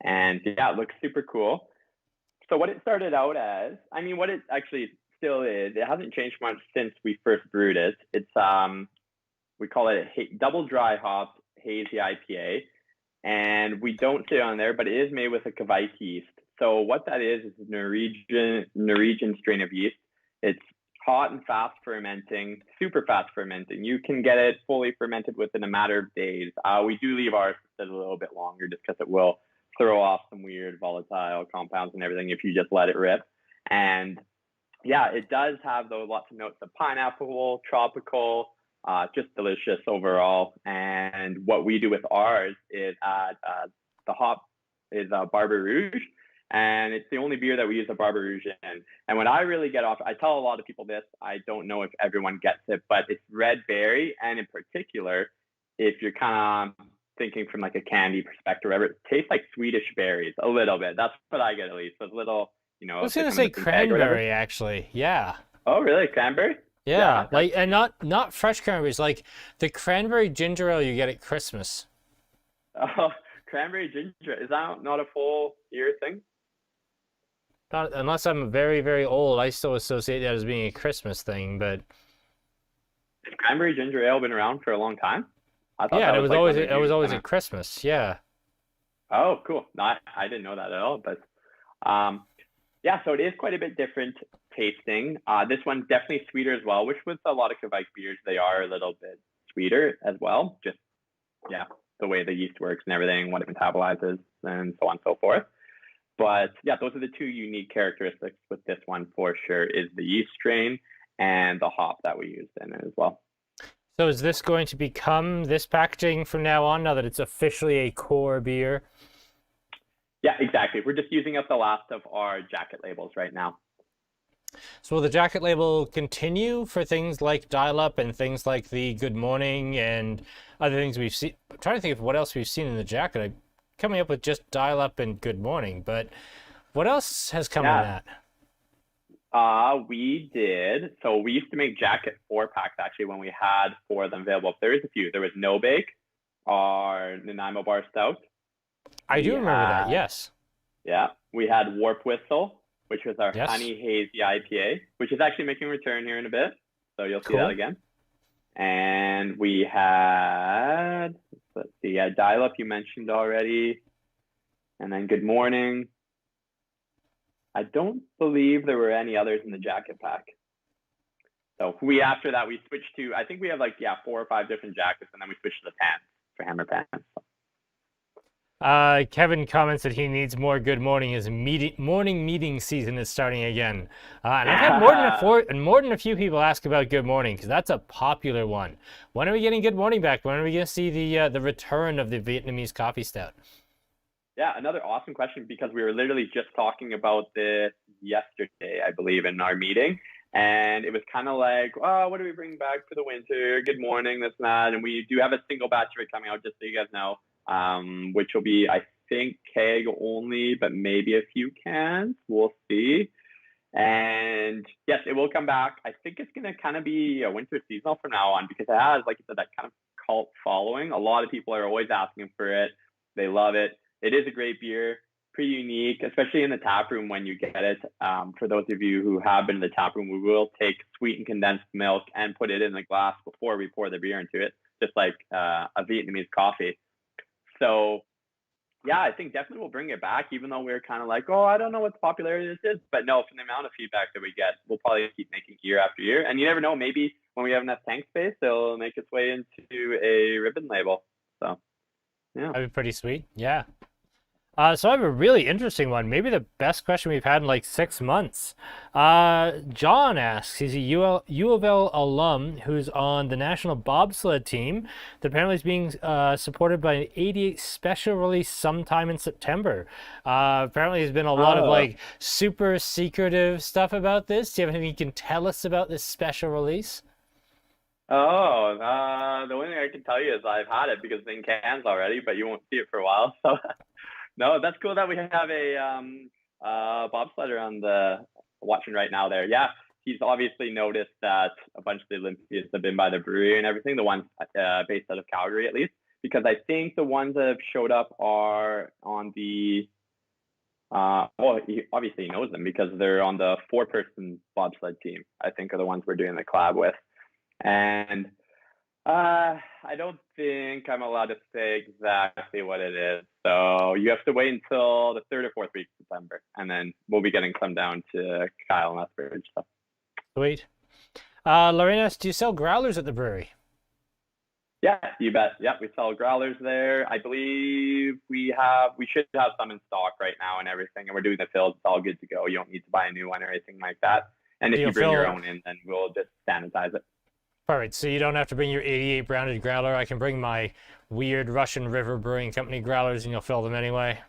And yeah, it looks super cool. So what it started out as, what it actually still is, it hasn't changed much since we first brewed it. It's, we call it a double dry hop hazy IPA. And we don't say it on there, but it is made with a Kveik yeast. So what that is a Norwegian strain of yeast. It's hot and fast fermenting, super fast fermenting. You can get it fully fermented within a matter of days. We do leave ours a little bit longer just because it will throw off some weird volatile compounds and everything if you just let it rip. And yeah, it does have those lots of notes of pineapple, tropical, just delicious overall. And what we do with ours is add the hop is Barber Rouge. And it's the only beer that we use a Barber Rouge in. And when I really get off, I tell a lot of people this, I don't know if everyone gets it, but it's red berry. And in particular, if you're kind of thinking from like a candy perspective, whatever, it tastes like Swedish berries a little bit. That's what I get at least. So it's a little, you know. I was going to say cranberry, actually. Yeah. Oh, really? Cranberry? Yeah. Like, and not fresh cranberries, like the cranberry ginger ale you get at Christmas. Oh, cranberry ginger. Is that not a full year thing? Not unless I'm very, very old, I still associate that as being a Christmas thing, but Has cranberry ginger ale been around for a long time? I thought yeah, that it was always at Christmas, yeah. Oh, cool. No, I didn't know that at all, but yeah, so it is quite a bit different tasting. This one's definitely sweeter as well, which with a lot of Kveik beers, they are a little bit sweeter as well. Just, yeah, the way the yeast works and everything, what it metabolizes and so on and so forth. But yeah, those are the two unique characteristics with this one for sure, is the yeast strain and the hop that we used in it as well. So is this going to become this packaging from now on, now that it's officially a core beer? Yeah, exactly. We're just using up the last of our jacket labels right now. So will the jacket label continue for things like dial-up and things like the Good Morning and other things we've seen? I'm trying to think of what else we've seen in the jacket. I'm coming up with just dial-up and Good Morning, but what else has come in that? We did. So we used to make jacket 4-packs actually when we had 4 of them available. There is a few. There was No Bake, our Nanaimo Bar Stout. I do remember that, yes. Yeah. We had Warp Whistle, which was our Yes. Honey Hazy IPA, which is actually making a return here in a bit. So you'll see Cool. that again. And we had, let's see, Dial Up you mentioned already. And then Good Morning. I don't believe there were any others in the jacket pack. So after that, we switched to, I think we have 4 or 5 different jackets, and then we switched to the pants for hammer pants. Kevin comments that he needs more Good Morning. His morning meeting season is starting again. And I've had more than a few people ask about Good Morning, because that's a popular one. When are we getting Good Morning back? When are we going to see the return of the Vietnamese coffee stout? Yeah, another awesome question, because we were literally just talking about this yesterday, I believe, in our meeting. And it was kind of like, oh, what do we bring back for the winter? Good Morning, this and that. And we do have a single batch of it coming out, just so you guys know, which will be, I think, keg only, but maybe a few cans. We'll see. And yes, it will come back. I think it's going to kind of be a winter seasonal from now on, because it has, like you said, that kind of cult following. A lot of people are always asking for it. They love it. It is a great beer, pretty unique, especially in the tap room when you get it. For those of you who have been in the tap room, we will take sweetened condensed milk and put it in the glass before we pour the beer into it, just like a Vietnamese coffee. So yeah, I think definitely we'll bring it back, even though we're kind of like, oh, I don't know what the popularity of this is. But no, from the amount of feedback that we get, we'll probably keep making year after year. And you never know, maybe when we have enough tank space, it'll make its way into a ribbon label. So yeah. That'd be pretty sweet. Yeah. So I have a really interesting one. Maybe the best question we've had in like 6 months. John asks, he's a U of L alum who's on the national bobsled team that apparently is being supported by an 88 special release sometime in September. Apparently there's been a lot of like super secretive stuff about this. Do you have anything you can tell us about this special release? The only thing I can tell you is I've had it because it's in cans already, but you won't see it for a while. So no, that's cool that we have a bobsledder on the watching right now there. Yeah, he's obviously noticed that a bunch of the Olympians have been by the brewery and everything, the ones based out of Calgary at least, because I think the ones that have showed up are on the he obviously knows them because they're on the 4-person bobsled team, I think, are the ones we're doing the collab with. And I don't think I'm allowed to say exactly what it is. So you have to wait until the 3rd or 4th week of September, and then we'll be getting some down to Kyle and Lethbridge. So. Sweet. Lorena, do you sell growlers at the brewery? Yeah, you bet. Yep, we sell growlers there. I believe we should have some in stock right now and everything, and we're doing the fills. It's all good to go. You don't need to buy a new one or anything like that. And if You'll you bring your fill- own in, then we'll just sanitize it. Perfect. So you don't have to bring your 88 branded growler. I can bring my weird Russian River Brewing Company growlers, and you'll fill them anyway.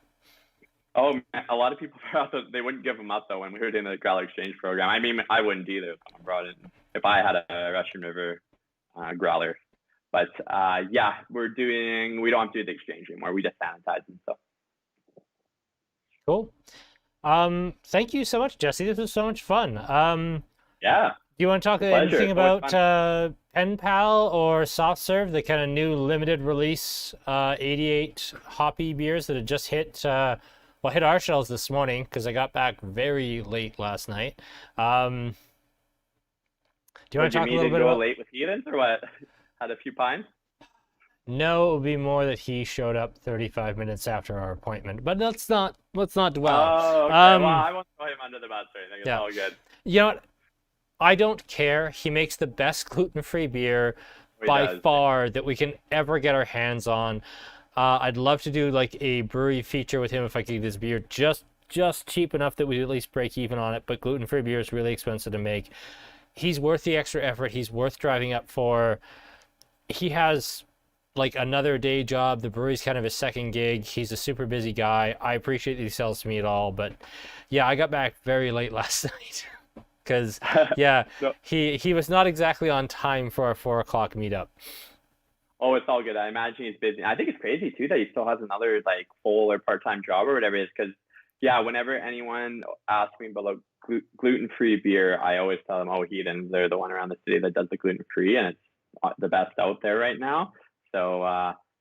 Oh, man, a lot of people thought that they wouldn't give them up though when we were doing the growler exchange program. I mean, I wouldn't either if someone brought in if I had a Russian River growler. But yeah, we don't have to do the exchange anymore. We just sanitize and stuff. Cool. Thank you so much, Jesse. This was so much fun. Yeah. Do you want to talk anything about Pen Pal or Soft Serve, the kind of new limited release 88 hoppy beers that had just hit hit our shelves this morning because I got back very late last night. Do you want to talk a little bit about late with Heathens or what? Had a few pints? No, it would be more that he showed up 35 minutes after our appointment. But let's not dwell. Oh, okay. Well, I won't throw him under the bus or anything. It's all good. You know what? I don't care. He makes the best gluten-free beer by far that we can ever get our hands on. I'd love to do like a brewery feature with him if I could get this beer just cheap enough that we at least break even on it. But gluten-free beer is really expensive to make. He's worth the extra effort. He's worth driving up for. He has like another day job. The brewery's kind of his second gig. He's a super busy guy. I appreciate that he sells to me at all. But yeah, I got back very late last night. Because, yeah, he was not exactly on time for our 4 o'clock meetup. Oh, it's all good. I imagine he's busy. I think it's crazy, too, that he still has another, like, full or part-time job or whatever it is. Because, yeah, whenever anyone asks me about gluten-free beer, I always tell them, oh, Heathens, they're the one around the city that does the gluten-free, and it's the best out there right now. So,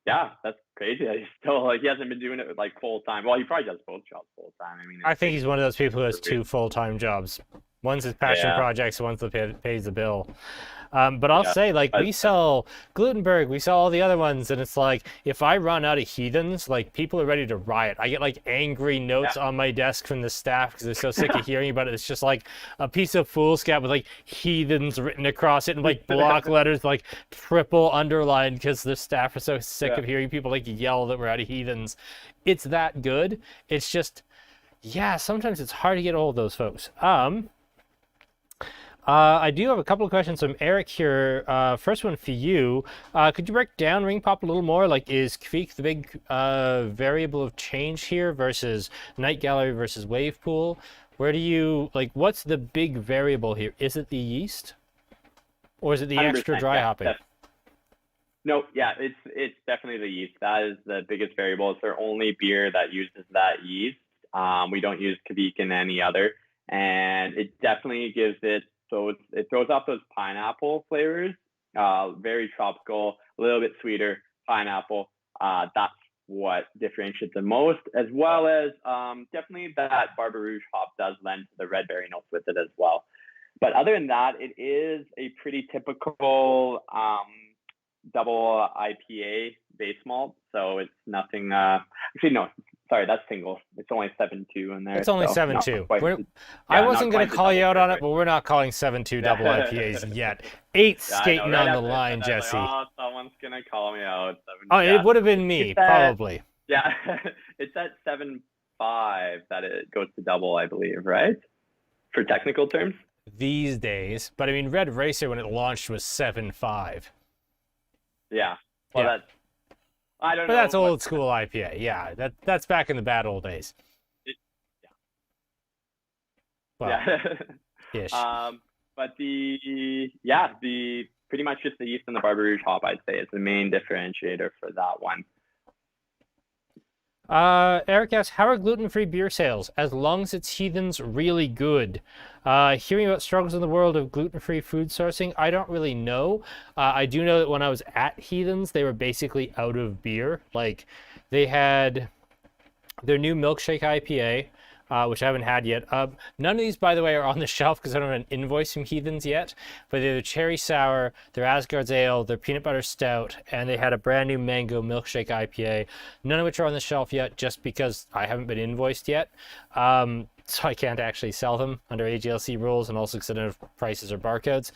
yeah, that's crazy. He's still, like, he hasn't been doing it, like, full-time. Well, he probably does both jobs full-time. I mean, I think he's one of those people who has 2 full-time jobs. One's his passion projects, one's that pays the bill. But I'll say, like, we sell Glutenberg, we sell all the other ones, and it's like, if I run out of Heathens, like, people are ready to riot. I get, like, angry notes on my desk from the staff because they're so sick of hearing about it. It's just, like, a piece of foolscap with, like, Heathens written across it in, like, block letters, like, triple underlined because the staff are so sick of hearing people, like, yell that we're out of Heathens. It's that good. It's just, yeah, sometimes it's hard to get a hold of those folks. I do have a couple of questions from Eric here. First one for you. Could you break down Ring Pop a little more? Like, is Kveik the big variable of change here versus Night Gallery versus Wave Pool? Where do you, like, what's the big variable here? Is it the yeast? Or is it the extra dry hopping? No, yeah, it's definitely the yeast. That is the biggest variable. It's our only beer that uses that yeast. We don't use Kveik in any other. And it definitely gives it, so it throws off those pineapple flavors, very tropical, a little bit sweeter, pineapple. That's what differentiates the most, as well as definitely that Barber Rouge hop does lend to the red berry notes with it as well. But other than that, it is a pretty typical double IPA base malt. So it's nothing, actually, no. Sorry, that's single. It's only 7.2 in there. It's only 7.2. I wasn't going to call you out on it, but we're not calling 7.2 double IPAs yet. 8 skating on the line, Jesse. Like, oh, someone's going to call me out. It would have been me, probably. Yeah, it's at 7.5 that it goes to double, I believe, right? For technical terms? These days. But I mean, Red Racer, when it launched, was 7.5. Yeah. Well, that's... I don't know. But that's old school IPA. Yeah, that's back in the bad old days. Ish. But the pretty much just the yeast and the Barber Rouge hop, I'd say, is the main differentiator for that one. Eric asks, how are gluten-free beer sales? As long as it's Heathens, really good. Hearing about struggles in the world of gluten-free food sourcing, I don't really know. I do know that when I was at Heathens, they were basically out of beer. Like, they had their new milkshake IPA, which I haven't had yet. None of these, by the way, are on the shelf because I don't have an invoice from Heathens yet. But they're cherry sour, they're Asgard's Ale, they're peanut butter stout, and they had a brand new mango milkshake IPA. None of which are on the shelf yet, just because I haven't been invoiced yet. so I can't actually sell them under AGLC rules, and also because I don't have prices or barcodes.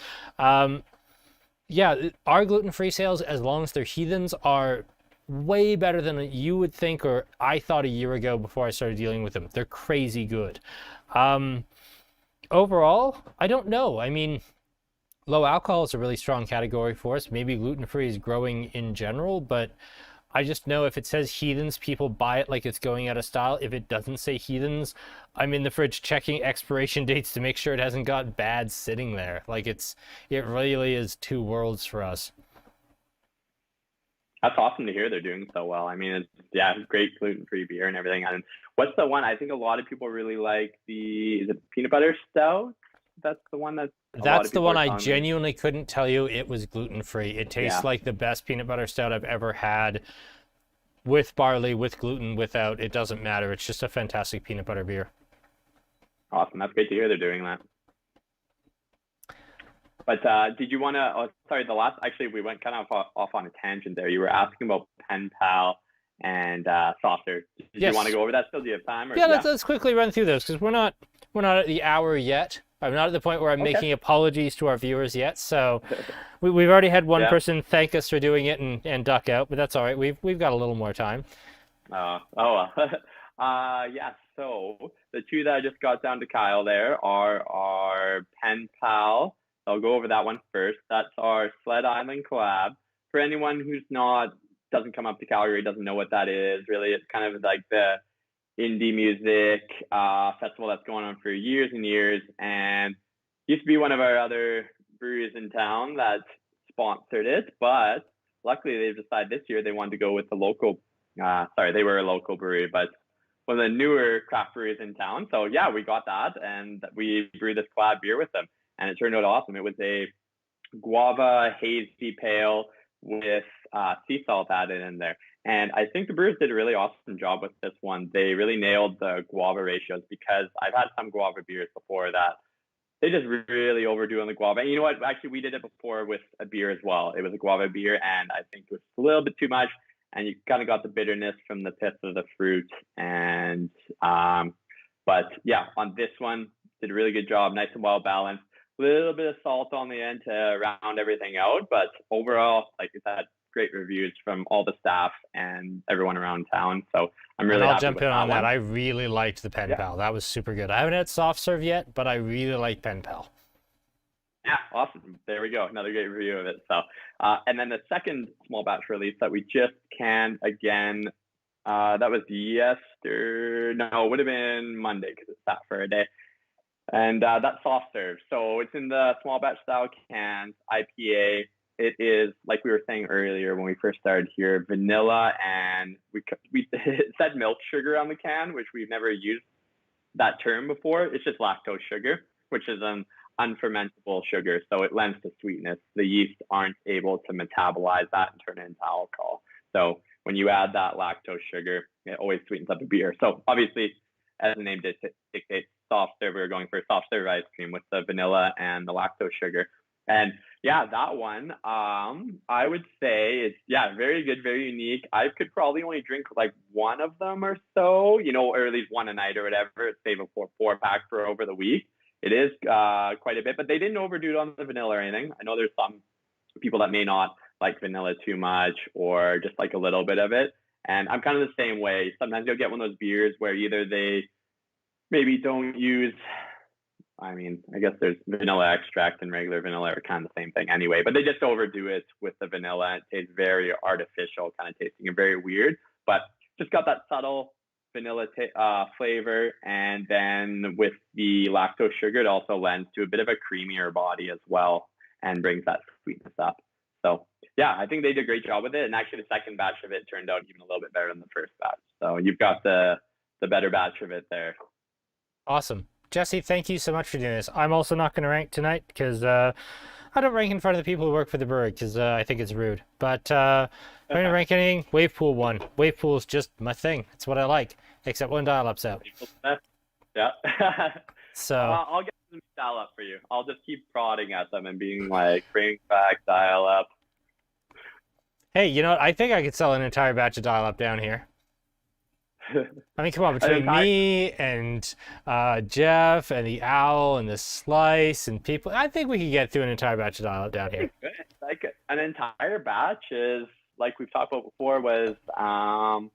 Yeah, our gluten-free sales, as long as they're heathens, are way better than you would think, or I thought a year ago before I started dealing with them. They're crazy good. Overall, I don't know. I mean, low alcohol is a really strong category for us. Maybe gluten-free is growing in general, but I just know if it says heathens, people buy it like it's going out of style. If it doesn't say heathens, I'm in the fridge checking expiration dates to make sure it hasn't got bad sitting there. Like it really is two worlds for us. That's awesome to hear they're doing so well. I mean, it's great gluten-free beer and everything. And what's the one? I think a lot of people really like is it peanut butter stout? That's the one that's the one I genuinely couldn't tell you it was gluten-free. It tastes like the best peanut butter stout I've ever had, with barley, with gluten, without. It doesn't matter. It's just a fantastic peanut butter beer. Awesome. That's great to hear they're doing that. But did you want to, actually we went kind of off on a tangent there. You were asking about pen pal and saucer. Did you want to go over that still? Do you have time? Or, let's quickly run through those, because we're not at the hour yet. I'm not at the point where I'm making apologies to our viewers yet. So we've already had one person thank us for doing it and duck out, but that's all right. We've got a little more time. So the two that I just got down to Kyle there are our pen pal. I'll go over that one first. That's our Sled Island collab. For anyone who's doesn't come up to Calgary, doesn't know what that is, really, it's kind of like the indie music festival that's going on for years and years, and used to be one of our other breweries in town that sponsored it, but luckily they've decided this year they wanted to go with the local, they were a local brewery, but one of the newer craft breweries in town. So yeah, we got that, and we brewed this collab beer with them, and it turned out awesome. It was a guava hazy pale with sea salt added in there. And I think the brewers did a really awesome job with this one. They really nailed the guava ratios, because I've had some guava beers before that they just really overdo on the guava. And you know what? Actually, we did it before with a beer as well. It was a guava beer, and I think it was a little bit too much. And you kind of got the bitterness from the pith of the fruit. And but yeah, on this one, did a really good job. Nice and well balanced. A little bit of salt on the end to round everything out. But overall, like you said, great reviews from all the staff and everyone around town. So I'm really happy. I'll jump in on that. I really liked the Pen Pal. That was super good. I haven't had soft serve yet, but I really like Pen Pal. Yeah, awesome. There we go. Another great review of it. So, and then the second small batch release that we just canned again, that was yesterday. No, it would have been Monday because it sat for a day. And that's soft serve. So it's in the small batch style cans, IPA. It is, like we were saying earlier when we first started here, vanilla, and we it said milk sugar on the can, which we've never used that term before. It's just lactose sugar, which is an unfermentable sugar, so it lends to sweetness. The yeast aren't able to metabolize that and turn it into alcohol. So when you add that lactose sugar, it always sweetens up a beer. So obviously, as the name dictates, soft serve, we were going for soft serve ice cream with the vanilla and the lactose sugar. And yeah, that one, I would say it's, very good, very unique. I could probably only drink like one of them or so, or at least one a night or whatever. Save a four pack for over the week. It is quite a bit, but they didn't overdo it on the vanilla or anything. I know there's some people that may not like vanilla too much or just like a little bit of it. And I'm kind of the same way. Sometimes you'll get one of those beers where either they maybe don't use, I guess there's vanilla extract and regular vanilla are kind of the same thing anyway, but they just overdo it with the vanilla. It tastes very artificial, kind of tasting and very weird, but just got that subtle vanilla flavor. And then with the lactose sugar, it also lends to a bit of a creamier body as well and brings that sweetness up. So yeah, I think they did a great job with it. And actually the second batch of it turned out even a little bit better than the first batch. So you've got the better batch of it there. Awesome. Jesse, thank you so much for doing this. I'm also not going to rank tonight because I don't rank in front of the people who work for the brewery because I think it's rude. But if I'm going to rank anything, Wave Pool won. Wave Pool is just my thing. It's what I like, except when dial-up's out. Yeah. So I'll get some dial-up for you. I'll just keep prodding at them and being like, bring back dial-up. Hey, you know what? I think I could sell an entire batch of dial-up down here. I mean, come on, between me and Jeff and the Owl and the Slice and people, I think we could get through an entire batch of dial up down here. Like an entire batch is, like we've talked about before, was 17.6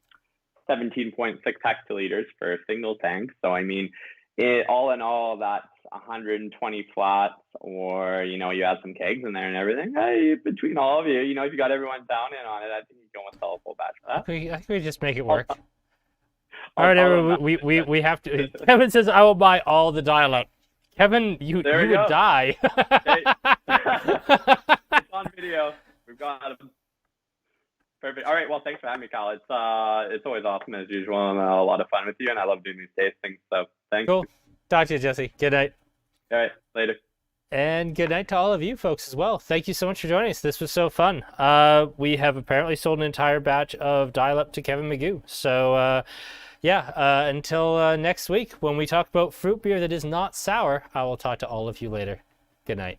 hectoliters for a single tank. So I mean, all in all, that's 120 flats, or you add some kegs in there and everything. Hey, between all of you, if you got everyone down in on it, I think you can almost sell a full batch for that. I think we just make it work. All right, everyone, we have to. Kevin says, "I will buy all the dial-up." Kevin, you would die. It's on video. We've got them. Perfect. All right. Well, thanks for having me, Kyle. It's always awesome as usual, and a lot of fun with you. And I love doing these tastings. So thanks. Cool. Talk to you, Jesse. Good night. All right. Later. And good night to all of you folks as well. Thank you so much for joining us. This was so fun. We have apparently sold an entire batch of dial-up to Kevin Magoo. So. Until next week, when we talk about fruit beer that is not sour, I will talk to all of you later. Good night.